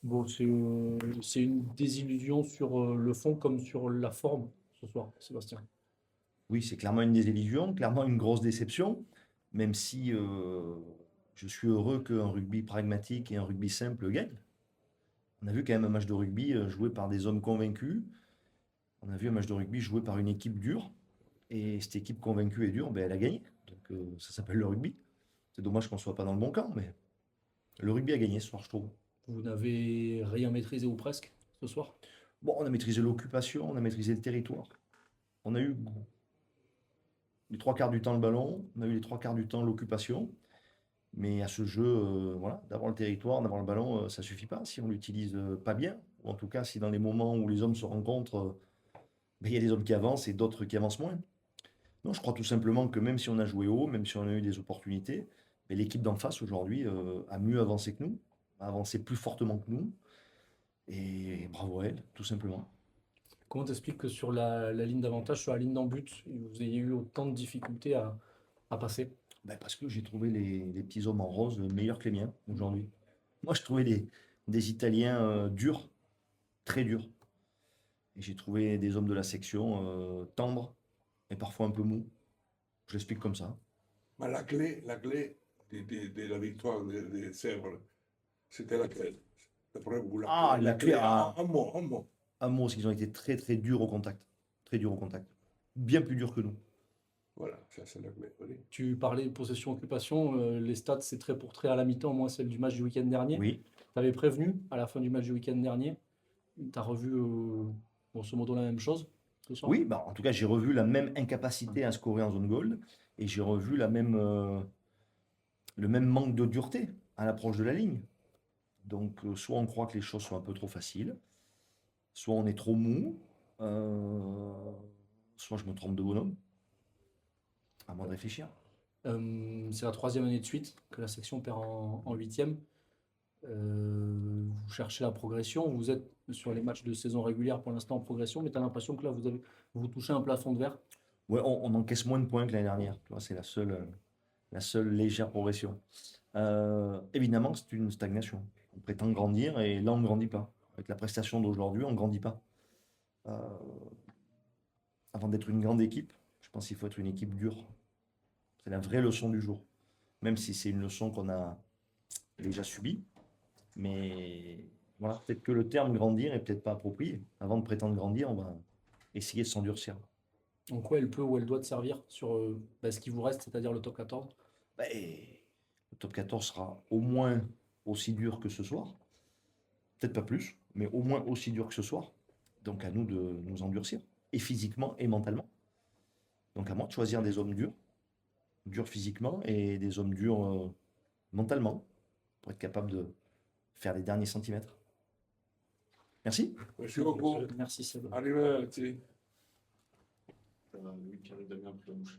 Bon, c'est une désillusion sur le fond comme sur la forme ce soir, Sébastien. Oui, c'est clairement une désillusion, clairement une grosse déception, même si je suis heureux qu'un rugby pragmatique et un rugby simple gagnent. On a vu quand même un match de rugby joué par des hommes convaincus. On a vu un match de rugby joué par une équipe dure. Et cette équipe convaincue et dure, ben, elle a gagné. Donc ça s'appelle le rugby. C'est dommage qu'on ne soit pas dans le bon camp, mais le rugby a gagné ce soir, je trouve. Vous n'avez rien maîtrisé ou presque ce soir? Bon, on a maîtrisé l'occupation, on a maîtrisé le territoire. On a eu les trois quarts du temps le ballon, on a eu les trois quarts du temps l'occupation. Mais à ce jeu, voilà, d'avoir le territoire, d'avoir le ballon, ça suffit pas si on l'utilise pas bien. Ou en tout cas, si dans les moments où les hommes se rencontrent, ben, il y a des hommes qui avancent et d'autres qui avancent moins. Non, je crois tout simplement que même si on a joué haut, même si on a eu des opportunités, ben, l'équipe d'en face aujourd'hui a mieux avancé que nous, a avancé plus fortement que nous. Et bravo à elle, tout simplement. Comment t'expliques que sur la ligne d'avantage, sur la ligne d'en but, vous ayez eu autant de difficultés à passer? Ben, parce que j'ai trouvé les petits hommes en rose meilleurs que les miens aujourd'hui. Moi, je trouvais des Italiens durs, très durs. Et j'ai trouvé des hommes de la section tendres et parfois un peu mous. Je l'explique comme ça. Ma la clé de la victoire de Sèvres, c'était laquelle? D'après vous, Ah, la la clé clé à un mot, un mot. un mot, c'est qu'ils ont été très très durs au contact. Très durs au contact. Bien plus durs que nous. Voilà, ça c'est la clé. Oui. Tu parlais de possession-occupation, les stats c'est trait pour trait à la mi-temps, moi celle du match du week-end dernier. Oui, Tu avais prévenu à la fin du match du week-end dernier. Tu as revu grosso modo la même chose ce soir? oui, bah, en tout cas, j'ai revu la même incapacité à scorer en zone goal et j'ai revu le même manque de dureté à l'approche de la ligne. Donc, soit on croit que les choses sont un peu trop faciles, soit on est trop mou, euh, soit je me trompe de bonhomme, à moins de réfléchir. C'est la troisième année de suite que la section perd en huitième. Vous cherchez la progression, vous êtes sur les matchs de saison régulière pour l'instant en progression, mais tu as l'impression que là vous touchez un plafond de verre. Ouais, on encaisse moins de points que l'année dernière. Tu vois, c'est la seule légère progression. Évidemment, c'est une stagnation. On prétend grandir et là, on ne grandit pas. Avec la prestation d'aujourd'hui, on ne grandit pas. Euh, Avant d'être une grande équipe, je pense qu'il faut être une équipe dure. C'est la vraie leçon du jour. Même si c'est une leçon qu'on a déjà subie. Mais voilà, peut-être que le terme grandir est peut-être pas approprié. Avant de prétendre grandir, on va essayer de s'endurcir. En quoi elle peut ou elle doit te servir sur ce qui vous reste, c'est-à-dire le top 14? Ben, le top 14 sera au moins aussi dur que ce soir. Peut-être pas plus, mais au moins aussi dur que ce soir. Donc à nous de nous endurcir, et physiquement et mentalement. Donc à moi de choisir des hommes durs, durs physiquement, et des hommes durs mentalement, pour être capable de faire les derniers centimètres. Merci. Merci beaucoup. Merci Seb. Arrivederci. Lui qui arrive de bien pour la bouche.